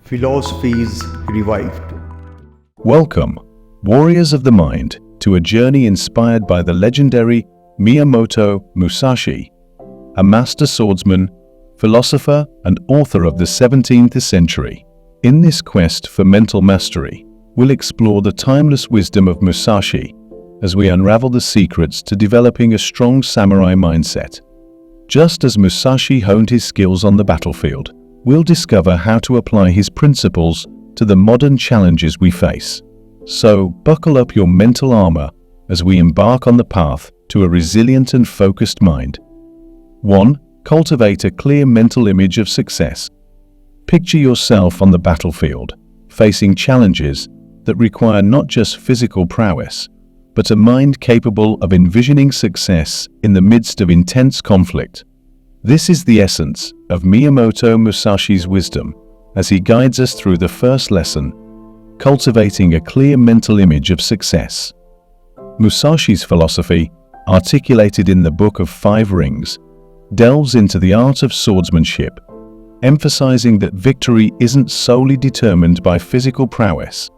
Philosophies revived. Welcome, warriors of the mind, to a journey inspired by the legendary Miyamoto Musashi, a master swordsman, philosopher, and author of the 17th century. In this quest for mental mastery, we'll explore the timeless wisdom of Musashi as we unravel the secrets to developing a strong samurai mindset. Just as Musashi honed his skills on the battlefield, we'll discover how to apply his principles to the modern challenges we face. So, buckle up your mental armor as we embark on the path to a resilient and focused mind. 1. Cultivate a clear mental image of success. Picture yourself on the battlefield, facing challenges that require not just physical prowess, but a mind capable of envisioning success in the midst of intense conflict. This is the essence of Miyamoto Musashi's wisdom as he guides us through the first lesson, cultivating a clear mental image of success. Musashi's philosophy, articulated in the Book of Five Rings, delves into the art of swordsmanship, emphasizing that victory isn't solely determined by physical prowess.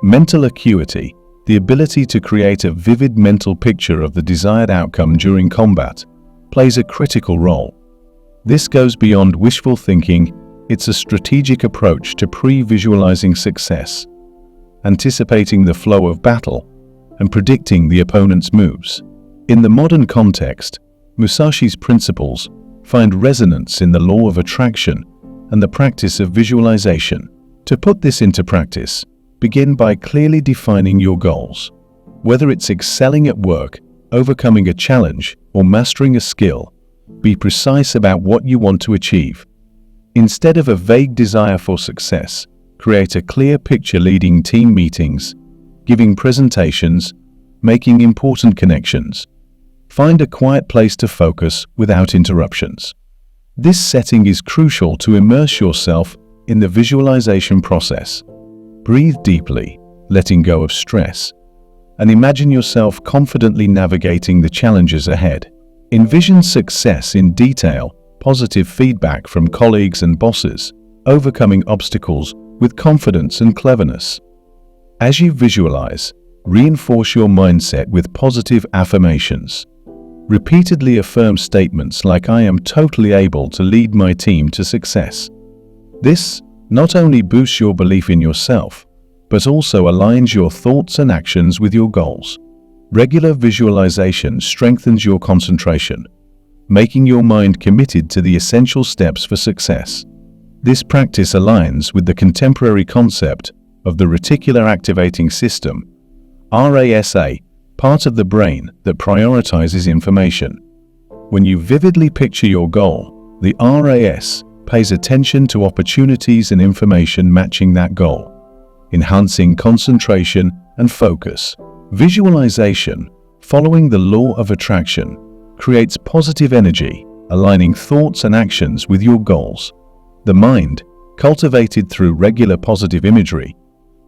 Mental acuity, the ability to create a vivid mental picture of the desired outcome during combat, plays a critical role. This goes beyond wishful thinking. It's a strategic approach to pre-visualizing success, anticipating the flow of battle, and predicting the opponent's moves. In the modern context, Musashi's principles find resonance in the law of attraction and the practice of visualization. To put this into practice, begin by clearly defining your goals. Whether it's excelling at work, overcoming a challenge, or mastering a skill, be precise about what you want to achieve. Instead of a vague desire for success, create a clear picture leading team meetings, giving presentations, making important connections. Find a quiet place to focus without interruptions. This setting is crucial to immerse yourself in the visualization process. Breathe deeply, letting go of stress, and imagine yourself confidently navigating the challenges ahead. Envision success in detail, positive feedback from colleagues and bosses, overcoming obstacles with confidence and cleverness. As you visualize, reinforce your mindset with positive affirmations. Repeatedly affirm statements like "I am totally able to lead my team to success." This not only boosts your belief in yourself, but also aligns your thoughts and actions with your goals. Regular visualization strengthens your concentration, making your mind committed to the essential steps for success. This practice aligns with the contemporary concept of the reticular activating system, RASA, part of the brain that prioritizes information. When you vividly picture your goal, the RAS pays attention to opportunities and information matching that goal, enhancing concentration and focus. Visualization, following the law of attraction, creates positive energy, aligning thoughts and actions with your goals. The mind, cultivated through regular positive imagery,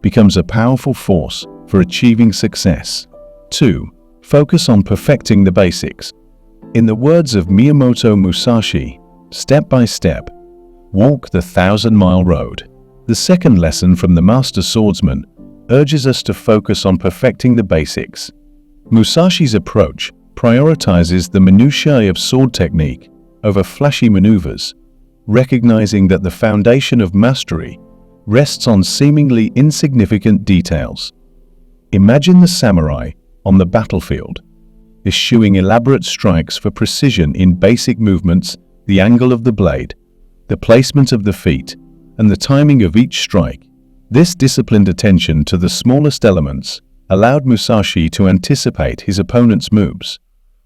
becomes a powerful force for achieving success. 2. Focus on perfecting the basics. In the words of Miyamoto Musashi, step by step, walk the 1,000-mile road. The second lesson from the master swordsman urges us to focus on perfecting the basics. Musashi's approach prioritizes the minutiae of sword technique over flashy maneuvers, recognizing that the foundation of mastery rests on seemingly insignificant details. Imagine the samurai on the battlefield, eschewing elaborate strikes for precision in basic movements, the angle of the blade, the placement of the feet, and the timing of each strike. This disciplined attention to the smallest elements allowed Musashi to anticipate his opponent's moves,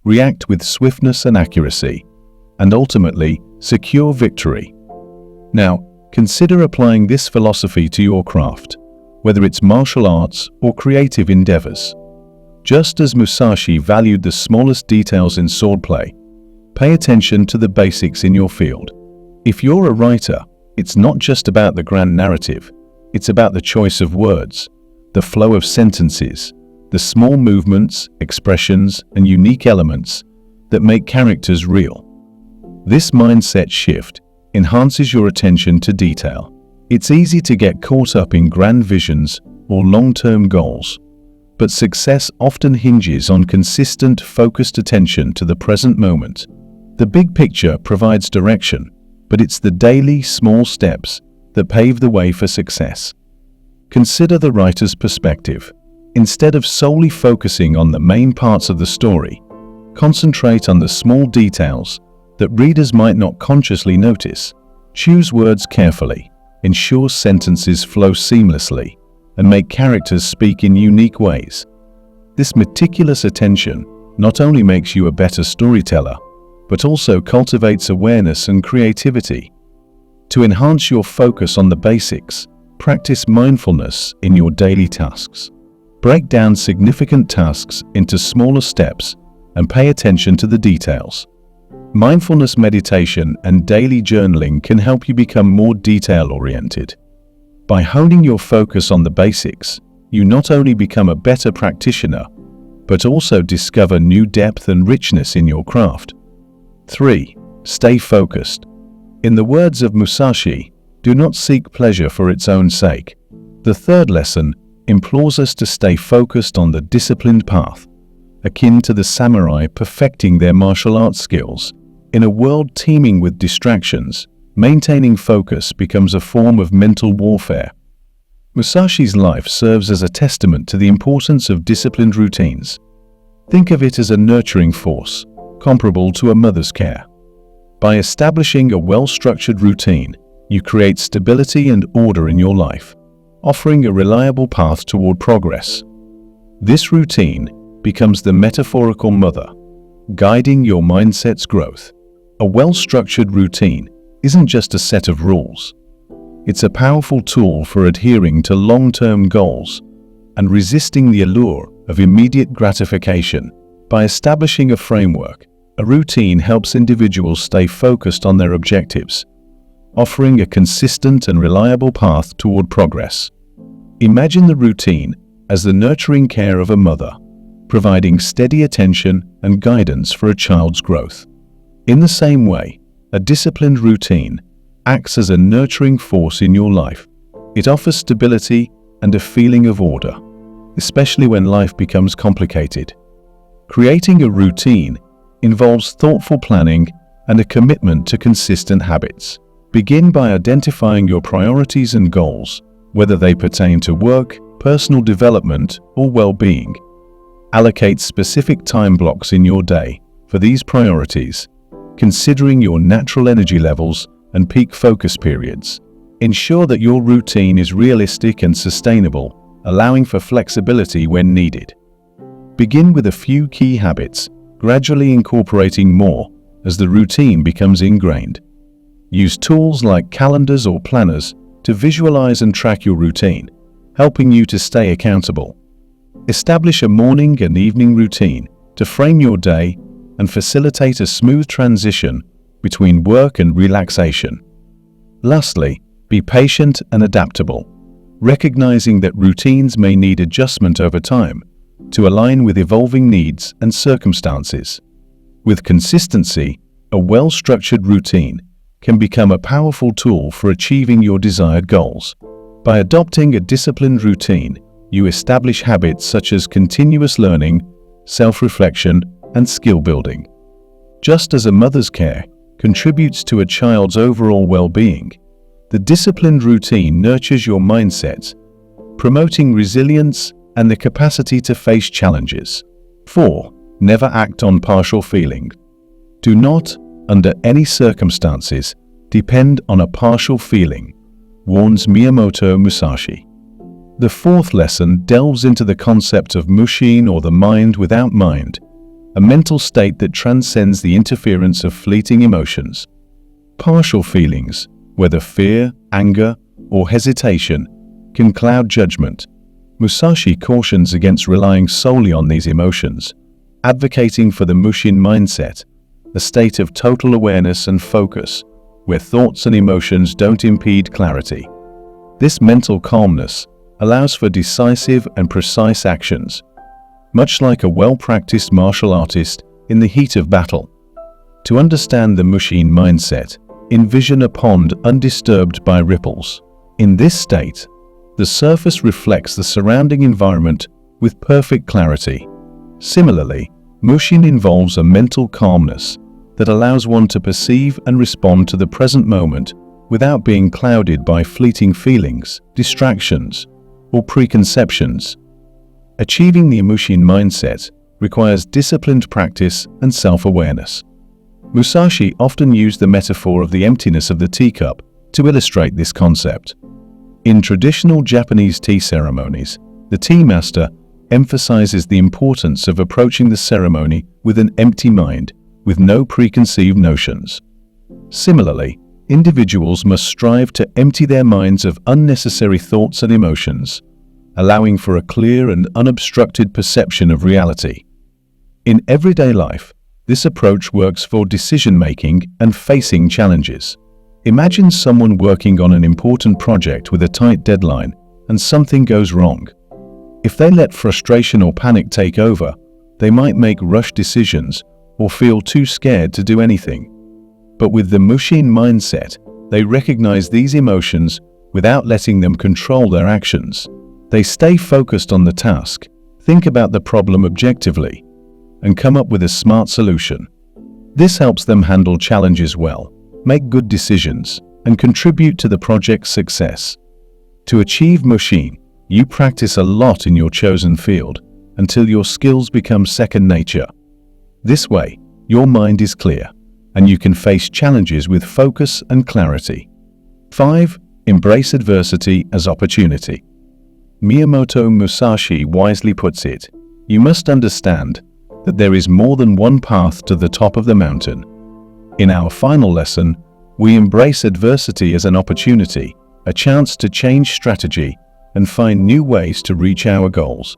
react with swiftness and accuracy, and ultimately secure victory. Now, consider applying this philosophy to your craft, whether it's martial arts or creative endeavors. Just as Musashi valued the smallest details in swordplay, pay attention to the basics in your field. If you're a writer, it's not just about the grand narrative. It's about the choice of words, the flow of sentences, the small movements, expressions, and unique elements that make characters real. This mindset shift enhances your attention to detail, It's easy to get caught up in grand visions or long-term goals, but success often hinges on consistent, focused attention to the present moment. The big picture provides direction, but it's the daily, small steps that pave the way for success. Consider the writer's perspective. Instead of solely focusing on the main parts of the story, concentrate on the small details that readers might not consciously notice. Choose words carefully, ensure sentences flow seamlessly, and make characters speak in unique ways. This meticulous attention not only makes you a better storyteller, but also cultivates awareness and creativity. To enhance your focus on the basics, practice mindfulness in your daily tasks. Break down significant tasks into smaller steps and pay attention to the details. Mindfulness meditation and daily journaling can help you become more detail-oriented. By honing your focus on the basics, you not only become a better practitioner, but also discover new depth and richness in your craft. 3. Stay focused. In the words of Musashi, do not seek pleasure for its own sake. The third lesson implores us to stay focused on the disciplined path, akin to the samurai perfecting their martial arts skills. In a world teeming with distractions, maintaining focus becomes a form of mental warfare. Musashi's life serves as a testament to the importance of disciplined routines. Think of it as a nurturing force, comparable to a mother's care. By establishing a well-structured routine, you create stability and order in your life, offering a reliable path toward progress. This routine becomes the metaphorical mother, guiding your mindset's growth. A well-structured routine isn't just a set of rules. It's a powerful tool for adhering to long-term goals and resisting the allure of immediate gratification. By establishing a framework, a routine helps individuals stay focused on their objectives, offering a consistent and reliable path toward progress. Imagine the routine as the nurturing care of a mother, providing steady attention and guidance for a child's growth. In the same way, a disciplined routine acts as a nurturing force in your life. It offers stability and a feeling of order, especially when life becomes complicated. Creating a routine involves thoughtful planning and a commitment to consistent habits. Begin by identifying your priorities and goals, whether they pertain to work, personal development, or well-being. Allocate specific time blocks in your day for these priorities, considering your natural energy levels and peak focus periods. Ensure that your routine is realistic and sustainable, allowing for flexibility when needed. Begin with a few key habits, gradually incorporating more as the routine becomes ingrained. Use tools like calendars or planners to visualize and track your routine, helping you to stay accountable. Establish a morning and evening routine to frame your day and facilitate a smooth transition between work and relaxation. Lastly, be patient and adaptable, recognizing that routines may need adjustment over time to align with evolving needs and circumstances. With consistency, a well-structured routine can become a powerful tool for achieving your desired goals. By adopting a disciplined routine, you establish habits such as continuous learning, self-reflection, and skill building. Just as a mother's care contributes to a child's overall well-being, the disciplined routine nurtures your mindset, promoting resilience and the capacity to face challenges. 4. Never act on partial feelings. Do not, under any circumstances, depend on a partial feeling, warns Miyamoto Musashi. The fourth lesson delves into the concept of mushin, or the mind without mind, a mental state that transcends the interference of fleeting emotions. Partial feelings, whether fear, anger, or hesitation, can cloud judgment. Musashi cautions against relying solely on these emotions, advocating for the mushin mindset, a state of total awareness and focus, where thoughts and emotions don't impede clarity. This mental calmness allows for decisive and precise actions, much like a well-practiced martial artist in the heat of battle. To understand the mushin mindset, envision a pond undisturbed by ripples. In this state, the surface reflects the surrounding environment with perfect clarity. Similarly, mushin involves a mental calmness that allows one to perceive and respond to the present moment without being clouded by fleeting feelings, distractions, or preconceptions. Achieving the mushin mindset requires disciplined practice and self-awareness. Musashi often used the metaphor of the emptiness of the teacup to illustrate this concept. In traditional Japanese tea ceremonies, the tea master emphasizes the importance of approaching the ceremony with an empty mind, with no preconceived notions. Similarly, individuals must strive to empty their minds of unnecessary thoughts and emotions, allowing for a clear and unobstructed perception of reality. In everyday life, this approach works for decision-making and facing challenges. Imagine someone working on an important project with a tight deadline and something goes wrong. If they let frustration or panic take over, they might make rushed decisions or feel too scared to do anything. But with the mushin mindset, they recognize these emotions without letting them control their actions. They stay focused on the task, think about the problem objectively, and come up with a smart solution. This helps them handle challenges well, make good decisions, and contribute to the project's success. To achieve mushin, you practice a lot in your chosen field until your skills become second nature. This way, your mind is clear, and you can face challenges with focus and clarity. 5. Embrace adversity as opportunity. Miyamoto Musashi wisely puts it, "You must understand that there is more than one path to the top of the mountain." In our final lesson, we embrace adversity as an opportunity, a chance to change strategy and find new ways to reach our goals.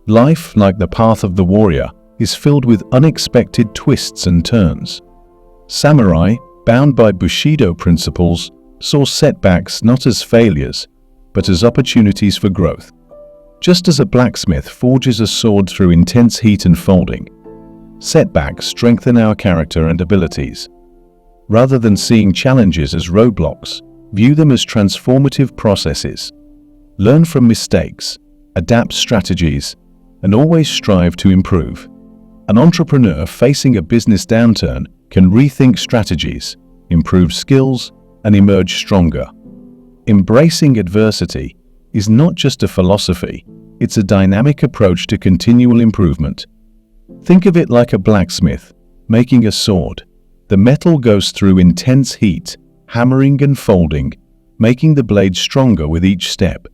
Life, like the path of the warrior, is filled with unexpected twists and turns. Samurai, bound by Bushido principles, saw setbacks not as failures, but as opportunities for growth. Just as a blacksmith forges a sword through intense heat and folding, setbacks strengthen our character and abilities. Rather than seeing challenges as roadblocks, view them as transformative processes. Learn from mistakes, adapt strategies, and always strive to improve. An entrepreneur facing a business downturn can rethink strategies, improve skills, and emerge stronger. Embracing adversity is not just a philosophy, it's a dynamic approach to continual improvement. Think of it like a blacksmith making a sword. The metal goes through intense heat, hammering and folding, making the blade stronger with each step.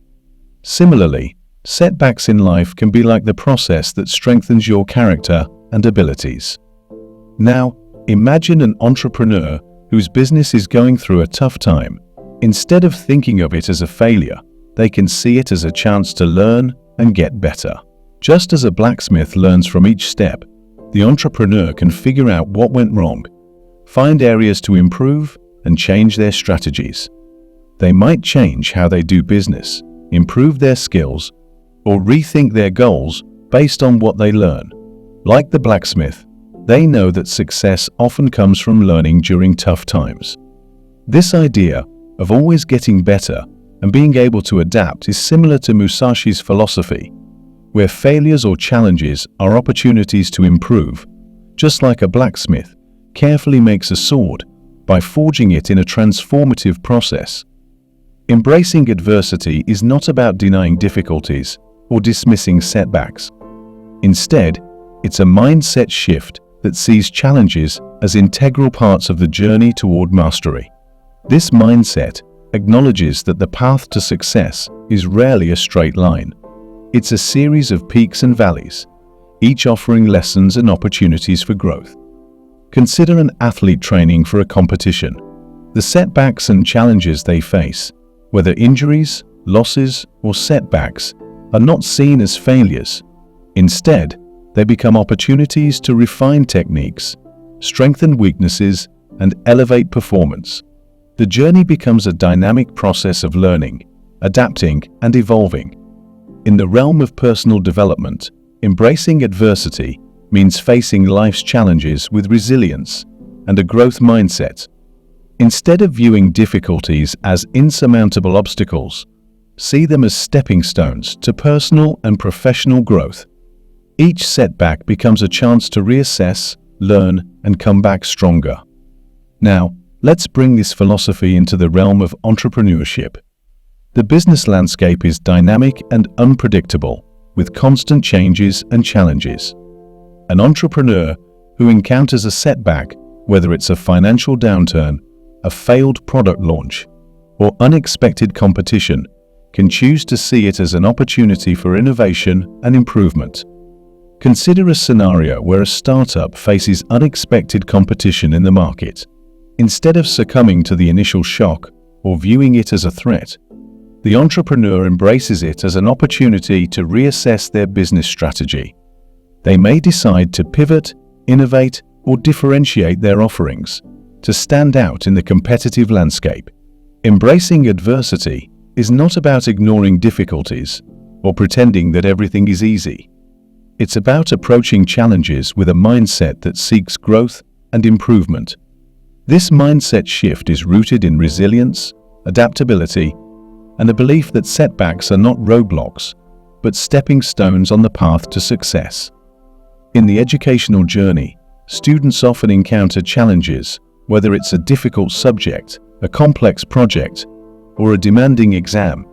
Similarly, setbacks in life can be like the process that strengthens your character and abilities. Now, imagine an entrepreneur whose business is going through a tough time. Instead of thinking of it as a failure, they can see it as a chance to learn and get better. Just as a blacksmith learns from each step, the entrepreneur can figure out what went wrong, find areas to improve, and change their strategies. They might change how they do business, improve their skills, or rethink their goals based on what they learn. Like the blacksmith, they know that success often comes from learning during tough times. This idea of always getting better and being able to adapt is similar to Musashi's philosophy, where failures or challenges are opportunities to improve, just like a blacksmith carefully makes a sword by forging it in a transformative process. Embracing adversity is not about denying difficulties or dismissing setbacks. Instead, it's a mindset shift that sees challenges as integral parts of the journey toward mastery. This mindset acknowledges that the path to success is rarely a straight line. It's a series of peaks and valleys, each offering lessons and opportunities for growth. Consider an athlete training for a competition. The setbacks and challenges they face, whether injuries, losses, or setbacks, are not seen as failures. Instead, they become opportunities to refine techniques, strengthen weaknesses, and elevate performance. The journey becomes a dynamic process of learning, adapting, and evolving. In the realm of personal development, embracing adversity means facing life's challenges with resilience and a growth mindset. Instead of viewing difficulties as insurmountable obstacles, see them as stepping stones to personal and professional growth. Each setback becomes a chance to reassess, learn, and come back stronger. Now, let's bring this philosophy into the realm of entrepreneurship. The business landscape is dynamic and unpredictable, with constant changes and challenges. An entrepreneur who encounters a setback, whether it's a financial downturn, a failed product launch, or unexpected competition, can choose to see it as an opportunity for innovation and improvement. Consider a scenario where a startup faces unexpected competition in the market. Instead of succumbing to the initial shock or viewing it as a threat, the entrepreneur embraces it as an opportunity to reassess their business strategy. They may decide to pivot, innovate, or differentiate their offerings to stand out in the competitive landscape. Embracing adversity is not about ignoring difficulties or pretending that everything is easy. It's about approaching challenges with a mindset that seeks growth and improvement. This mindset shift is rooted in resilience, adaptability, and a belief that setbacks are not roadblocks, but stepping stones on the path to success. In the educational journey, students often encounter challenges, whether it's a difficult subject, a complex project, or a demanding exam.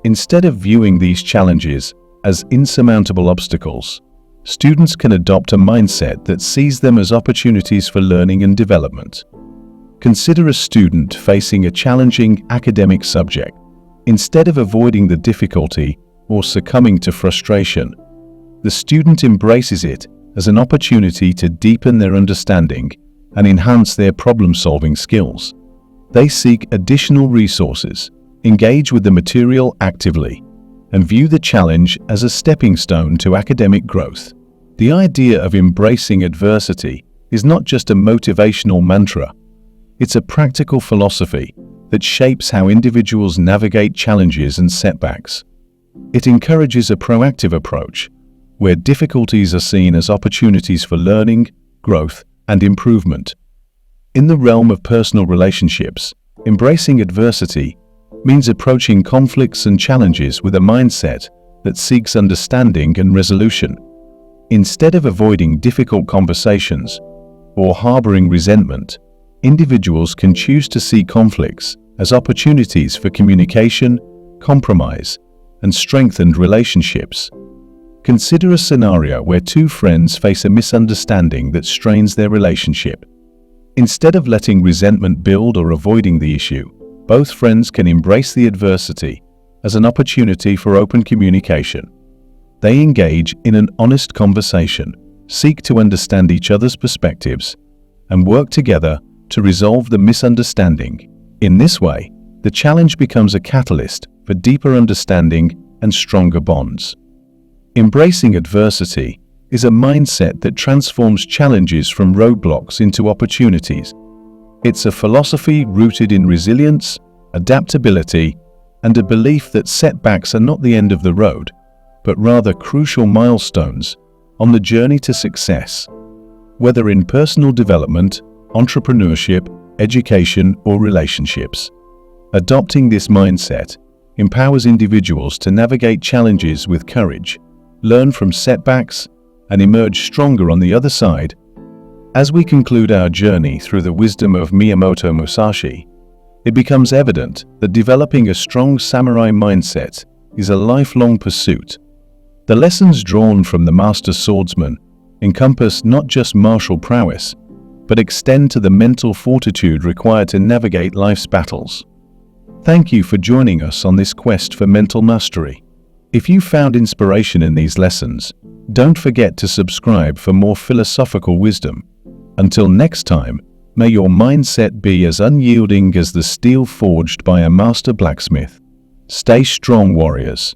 Instead of viewing these challenges as insurmountable obstacles, students can adopt a mindset that sees them as opportunities for learning and development. Consider a student facing a challenging academic subject. Instead of avoiding the difficulty or succumbing to frustration, the student embraces it as an opportunity to deepen their understanding and enhance their problem-solving skills. They seek additional resources, engage with the material actively, and view the challenge as a stepping stone to academic growth. The idea of embracing adversity is not just a motivational mantra. It's a practical philosophy that shapes how individuals navigate challenges and setbacks. It encourages a proactive approach, where difficulties are seen as opportunities for learning, growth, and improvement. In the realm of personal relationships, embracing adversity means approaching conflicts and challenges with a mindset that seeks understanding and resolution. Instead of avoiding difficult conversations or harboring resentment, individuals can choose to see conflicts as opportunities for communication, compromise, and strengthened relationships. Consider a scenario where two friends face a misunderstanding that strains their relationship. Instead of letting resentment build or avoiding the issue, both friends can embrace the adversity as an opportunity for open communication. They engage in an honest conversation, seek to understand each other's perspectives, and work together to resolve the misunderstanding. In this way, the challenge becomes a catalyst for deeper understanding and stronger bonds. Embracing adversity is a mindset that transforms challenges from roadblocks into opportunities. It's a philosophy rooted in resilience, adaptability, and a belief that setbacks are not the end of the road, but rather crucial milestones on the journey to success. Whether in personal development, entrepreneurship, education, or relationships, adopting this mindset empowers individuals to navigate challenges with courage, learn from setbacks, and emerge stronger on the other side. As we conclude our journey through the wisdom of Miyamoto Musashi, it becomes evident that developing a strong samurai mindset is a lifelong pursuit. The lessons drawn from the master swordsman encompass not just martial prowess, but extend to the mental fortitude required to navigate life's battles. Thank you for joining us on this quest for mental mastery. If you found inspiration in these lessons, don't forget to subscribe for more philosophical wisdom. Until next time, may your mindset be as unyielding as the steel forged by a master blacksmith. Stay strong, warriors.